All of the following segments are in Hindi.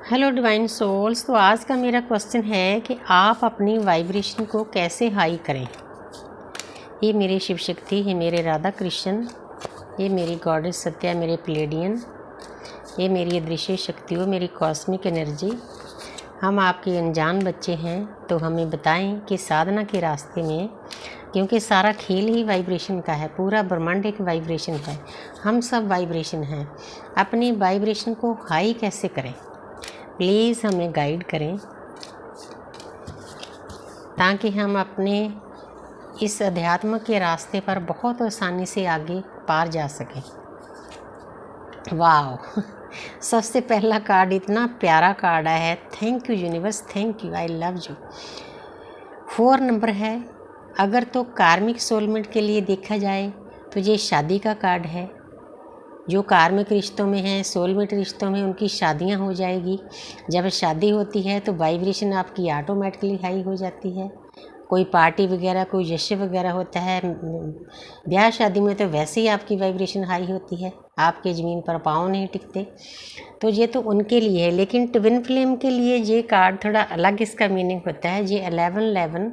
Hello divine souls. तो आज का मेरा क्वेश्चन है कि आप अपनी वाइब्रेशन को कैसे हाई करें। ये मेरी शिव शक्ति, ये मेरे राधा कृष्ण, ये मेरी गॉडेस सत्या, मेरे प्लेडियन, ये मेरी अदृश्य शक्तियों, मेरी कॉस्मिक एनर्जी। हम आपके अनजान बच्चे हैं, तो हमें बताएं कि साधना के रास्ते में, क्योंकि सारा खेल ही वाइब्रेशन का है, पूरा ब्रह्मांड एक वाइब्रेशन है, हम सब वाइब्रेशन हैं। अपनी वाइब्रेशन को हाई कैसे करें, प्लीज़ हमें गाइड करें ताकि हम अपने इस अध्यात्म के रास्ते पर बहुत आसानी से आगे पार जा सकें। वाह सबसे पहला कार्ड इतना प्यारा कार्ड आया है। Thank you universe, thank you, I love you. 4 number है। अगर तो कार्मिक सोलमेंट के लिए देखा जाए तो ये शादी का कार्ड है। जो कार्मिक रिश्तों में हैं, सोलमेट रिश्तों में, उनकी शादियां हो जाएगी। जब शादी होती है तो वाइब्रेशन आपकी ऑटोमेटिकली हाई हो जाती है। कोई पार्टी वगैरह, कोई जश्न वगैरह होता है, ब्याह शादी में, तो वैसे ही आपकी वाइब्रेशन हाई होती है, आपके ज़मीन पर पाँव नहीं टिकते। तो ये तो उनके लिए है। लेकिन ट्विन फ्लेम के लिए ये कार्ड थोड़ा अलग इसका मीनिंग होता है। ये 1111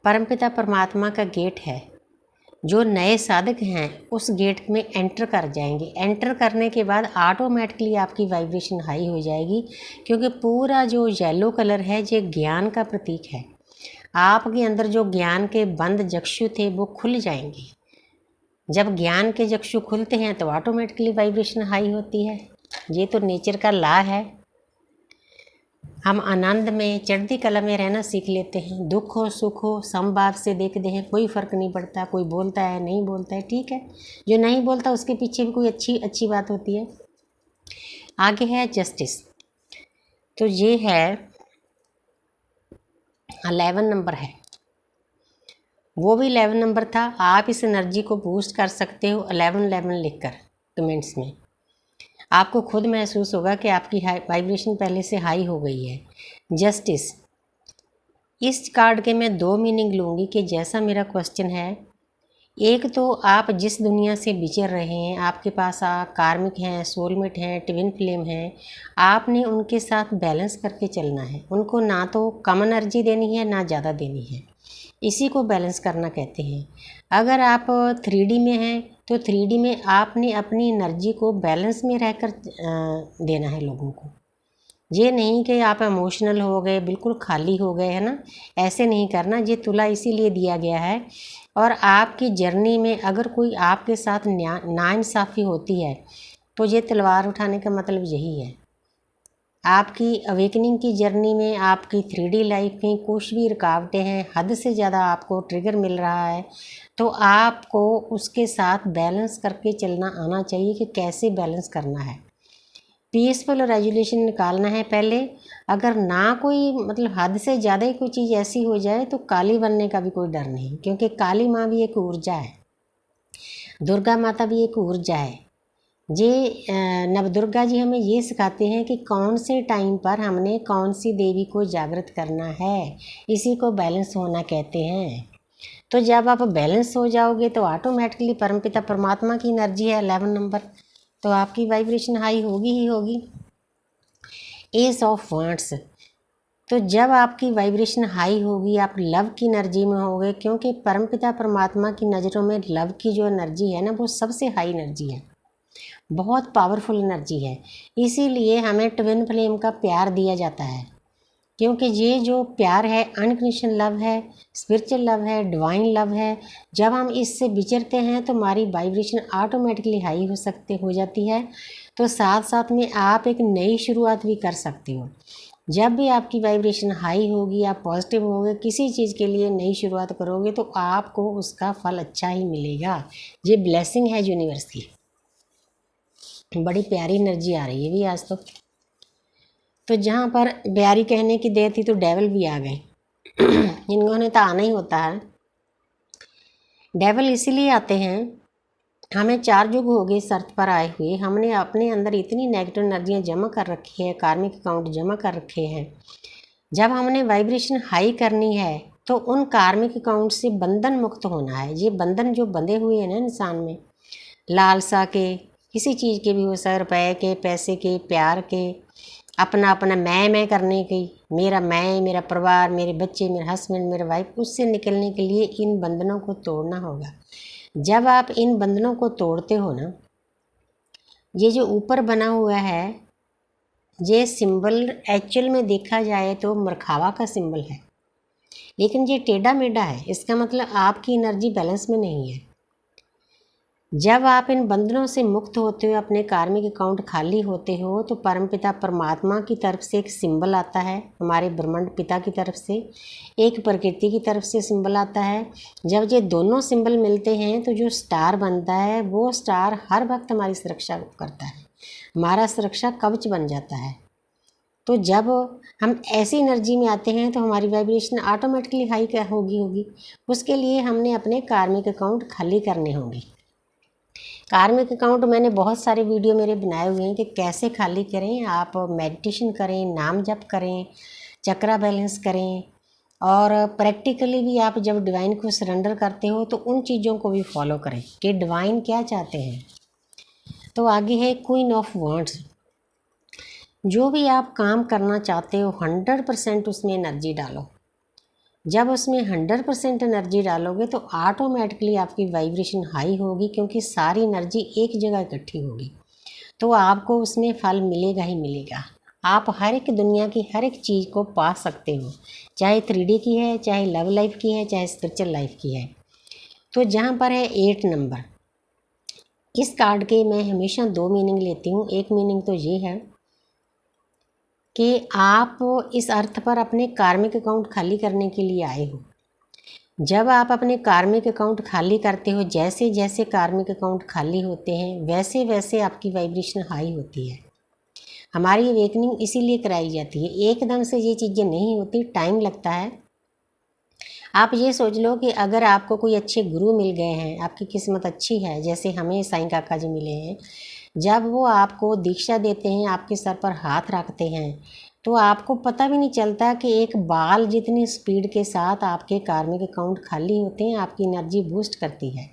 परमपिता परमात्मा का गेट है। जो नए साधक हैं उस गेट में एंटर कर जाएंगे। एंटर करने के बाद ऑटोमेटिकली आपकी वाइब्रेशन हाई हो जाएगी, क्योंकि पूरा जो येलो कलर है ये ज्ञान का प्रतीक है। आपके अंदर जो ज्ञान के बंद चक्षु थे वो खुल जाएंगे। जब ज्ञान के चक्षु खुलते हैं तो ऑटोमेटिकली वाइब्रेशन हाई होती है। ये तो नेचर का लॉ है। हम आनंद में, चढ़ती कला में रहना सीख लेते हैं। दुख हो सुख हो समभाव से देखते हैं, कोई फ़र्क नहीं पड़ता। कोई बोलता है, नहीं बोलता है, ठीक है। जो नहीं बोलता उसके पीछे भी कोई अच्छी बात होती है। आगे है जस्टिस। तो ये है 11 नंबर है। वो भी 11 नंबर था। आप इस एनर्जी को बूस्ट कर सकते हो 1111 लिखकर कमेंट्स में। आपको खुद महसूस होगा कि आपकी वाइब्रेशन पहले से हाई हो गई है। जस्टिस, इस कार्ड के मैं 2 मीनिंग लूँगी कि जैसा मेरा क्वेश्चन है। एक तो आप जिस दुनिया से विचर रहे हैं, आपके पास कार्मिक हैं, सोलमेट हैं, ट्विन फ्लेम हैं, आपने उनके साथ बैलेंस करके चलना है। उनको ना तो कम एनर्जी देनी है, ना ज़्यादा देनी है। इसी को बैलेंस करना कहते हैं। अगर आप 3D में हैं तो 3D में आपने अपनी एनर्जी को बैलेंस में रहकर देना है लोगों को। ये नहीं कि आप इमोशनल हो गए, बिल्कुल खाली हो गए, है ना, ऐसे नहीं करना। ये तुला इसीलिए दिया गया है। और आपकी जर्नी में अगर कोई आपके साथ नाइंसाफ़ी होती है तो ये तलवार उठाने का मतलब यही है। आपकी अवेकनिंग की जर्नी में, आपकी 3D लाइफ में कुछ भी रुकावटें हैं, हद से ज़्यादा आपको ट्रिगर मिल रहा है, तो आपको उसके साथ बैलेंस करके चलना आना चाहिए कि कैसे बैलेंस करना है। पीसफुल रेजोल्यूशन निकालना है पहले। अगर ना कोई मतलब हद से ज़्यादा ही कोई चीज़ ऐसी हो जाए तो काली बनने का भी कोई डर नहीं, क्योंकि काली माँ भी एक ऊर्जा है, दुर्गा माता भी एक ऊर्जा है। ये नवदुर्गा जी हमें ये सिखाते हैं कि कौन से टाइम पर हमने कौन सी देवी को जागृत करना है। इसी को बैलेंस होना कहते हैं। तो जब आप बैलेंस हो जाओगे तो ऑटोमेटिकली परमपिता परमात्मा की एनर्जी है 11 नंबर, तो आपकी वाइब्रेशन हाई होगी ही होगी। एस ऑफ वांड्स, तो जब आपकी वाइब्रेशन हाई होगी, आप लव की एनर्जी में होगे, क्योंकि परमपिता परमात्मा की नज़रों में लव की जो एनर्जी है ना, वो सबसे हाई एनर्जी है, बहुत पावरफुल एनर्जी है। इसीलिए हमें ट्विन फ्लेम का प्यार दिया जाता है, क्योंकि ये जो प्यार है अनकंडीशनल लव है, स्पिरिचुअल लव है, डिवाइन लव है। जब हम इससे विचरते हैं तो हमारी वाइब्रेशन ऑटोमेटिकली हाई हो जाती है। तो साथ साथ में आप एक नई शुरुआत भी कर सकते हो। जब भी आपकी वाइब्रेशन हाई होगी, आप पॉजिटिव होगे, किसी चीज़ के लिए नई शुरुआत करोगे तो आपको उसका फल अच्छा ही मिलेगा। ये ब्लेसिंग है यूनिवर्स की। बड़ी प्यारी एनर्जी आ रही है भी आज तो जहाँ पर प्यारी कहने की देर थी तो डेविल भी आ गए। इन्होंने तो आना ही होता है। डेविल इसीलिए आते हैं, हमें 4 युग हो गए इस अर्थ पर आए हुए। हमने अपने अंदर इतनी नेगेटिव एनर्जियाँ जमा कर रखी है, कार्मिक अकाउंट जमा कर रखे हैं। जब हमने वाइब्रेशन हाई करनी है तो उन कार्मिक अकाउंट से बंधन मुक्त होना है। ये बंधन जो बंधे हुए हैं ना इंसान में, लालसा के, किसी चीज़ के भी हो सकता है, रुपए के, पैसे के, प्यार के, अपना अपना मैं करने की, मेरा मैं, मेरा परिवार, मेरे बच्चे, मेरा हस्बैंड, मेरा वाइफ, उससे निकलने के लिए इन बंधनों को तोड़ना होगा। जब आप इन बंधनों को तोड़ते हो ना, ये जो ऊपर बना हुआ है ये सिंबल एक्चुअल में देखा जाए तो मरखावा का सिंबल है, लेकिन ये टेढ़ा मेढ़ा है। इसका मतलब आपकी एनर्जी बैलेंस में नहीं है। जब आप इन बंधनों से मुक्त होते हो, अपने कार्मिक अकाउंट खाली होते हो, तो परमपिता परमात्मा की तरफ से एक सिंबल आता है, हमारे ब्रह्मांड पिता की तरफ से, एक प्रकृति की तरफ से सिंबल आता है। जब ये दोनों सिंबल मिलते हैं तो जो स्टार बनता है वो स्टार हर वक्त हमारी सुरक्षा करता है, हमारा सुरक्षा कवच बन जाता है। तो जब हम ऐसी एनर्जी में आते हैं तो हमारी वाइब्रेशन ऑटोमेटिकली हाई होगी। उसके लिए हमने अपने कार्मिक अकाउंट खाली करने होंगे। कार्मिक अकाउंट मैंने बहुत सारे वीडियो मेरे बनाए हुए हैं कि कैसे खाली करें। आप मेडिटेशन करें, नाम जप करें, चक्रा बैलेंस करें, और प्रैक्टिकली भी आप जब डिवाइन को सरेंडर करते हो तो उन चीज़ों को भी फॉलो करें कि डिवाइन क्या चाहते हैं। तो आगे है क्वीन ऑफ वांड्स। जो भी आप काम करना चाहते हो 100% उसमें एनर्जी डालो। जब उसमें 100% एनर्जी डालोगे तो ऑटोमेटिकली आपकी वाइब्रेशन हाई होगी, क्योंकि सारी एनर्जी एक जगह इकट्ठी होगी, तो आपको उसमें फल मिलेगा ही मिलेगा। आप हर एक दुनिया की हर एक चीज़ को पा सकते हो, चाहे 3D की है, चाहे लव लाइफ की है, चाहे स्पिरिचुअल लाइफ की है। तो जहाँ पर है 8 नंबर, इस कार्ड के मैं हमेशा 2 मीनिंग लेती हूँ। एक मीनिंग तो ये है कि आप इस अर्थ पर अपने कार्मिक अकाउंट खाली करने के लिए आए हो। जब आप अपने कार्मिक अकाउंट खाली करते हो, जैसे जैसे कार्मिक अकाउंट खाली होते हैं वैसे वैसे आपकी वाइब्रेशन हाई होती है। हमारी अवेकनिंग इसीलिए कराई जाती है, एकदम से ये चीज़ें नहीं होती, टाइम लगता है। आप ये सोच लो कि अगर आपको कोई अच्छे गुरु मिल गए हैं, आपकी किस्मत अच्छी है, जैसे हमें साईं काका जी मिले हैं, जब वो आपको दीक्षा देते हैं, आपके सर पर हाथ रखते हैं, तो आपको पता भी नहीं चलता कि एक बाल जितनी स्पीड के साथ आपके कार्मिक अकाउंट खाली होते हैं, आपकी एनर्जी बूस्ट करती है।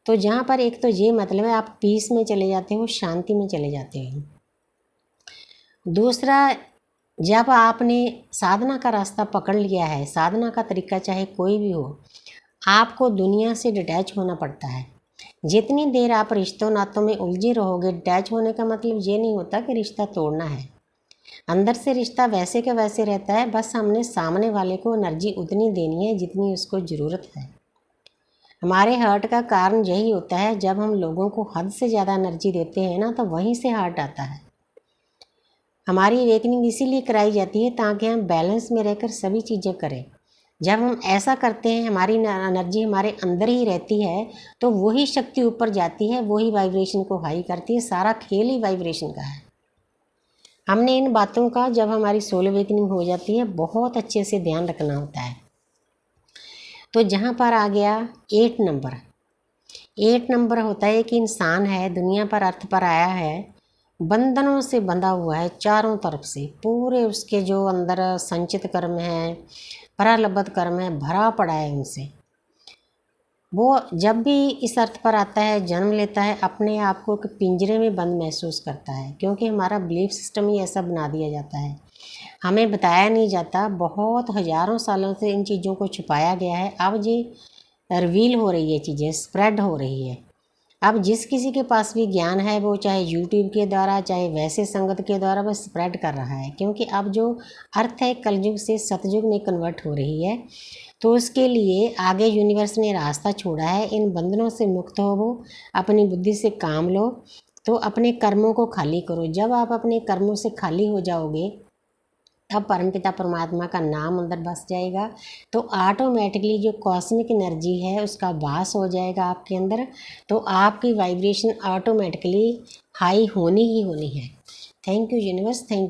तो जहाँ पर एक तो ये मतलब है आप पीस में चले जाते हो, शांति में चले जाते हो। दूसरा, जब आपने साधना का रास्ता पकड़ लिया है, साधना का तरीका चाहे कोई भी हो, आपको दुनिया से डिटैच होना पड़ता है। जितनी देर आप रिश्तों नातों में उलझे रहोगे, डिटैच होने का मतलब ये नहीं होता कि रिश्ता तोड़ना है। अंदर से रिश्ता वैसे का वैसे रहता है, बस हमने सामने वाले को एनर्जी उतनी देनी है जितनी उसको ज़रूरत है। हमारे हार्ट का कारण यही होता है, जब हम लोगों को हद से ज़्यादा एनर्जी देते हैं ना, तो वहीं से हार्ट आता है। हमारी अवेकनिंग इसीलिए कराई जाती है ताकि हम बैलेंस में रहकर सभी चीज़ें करें। जब हम ऐसा करते हैं, हमारी एनर्जी हमारे अंदर ही रहती है, तो वही शक्ति ऊपर जाती है, वही वाइब्रेशन को हाई करती है। सारा खेल ही वाइब्रेशन का है। हमने इन बातों का जब हमारी सोल अवेकनिंग हो जाती है बहुत अच्छे से ध्यान रखना होता है। तो जहाँ पर आ गया 8 नंबर। 8 नंबर होता है कि इंसान है, दुनिया पर अर्थ पर आया है, बंधनों से बंधा हुआ है चारों तरफ से। पूरे उसके जो अंदर संचित कर्म है, प्रारब्ध कर्म है, भरा पड़ा है उनसे। वो जब भी इस अर्थ पर आता है, जन्म लेता है, अपने आप को एक पिंजरे में बंद महसूस करता है, क्योंकि हमारा बिलीफ सिस्टम ही ऐसा बना दिया जाता है। हमें बताया नहीं जाता, बहुत हज़ारों सालों से इन चीज़ों को छुपाया गया है। अब ये रिवील हो रही है, चीज़ें स्प्रेड हो रही है। अब जिस किसी के पास भी ज्ञान है, वो चाहे यूट्यूब के द्वारा, चाहे वैसे संगत के द्वारा, वो स्प्रेड कर रहा है, क्योंकि अब जो अर्थ है कलयुग से सतयुग में कन्वर्ट हो रही है। तो उसके लिए आगे यूनिवर्स ने रास्ता छोड़ा है। इन बंधनों से मुक्त हो, अपनी बुद्धि से काम लो, तो अपने कर्मों को खाली करो। जब आप अपने कर्मों से खाली हो जाओगे, तब परमपिता परमात्मा का नाम अंदर बस जाएगा, तो ऑटोमेटिकली जो कॉस्मिक एनर्जी है उसका वास हो जाएगा आपके अंदर। तो आपकी वाइब्रेशन ऑटोमेटिकली हाई होनी ही होनी है। Thank you universe, thank you.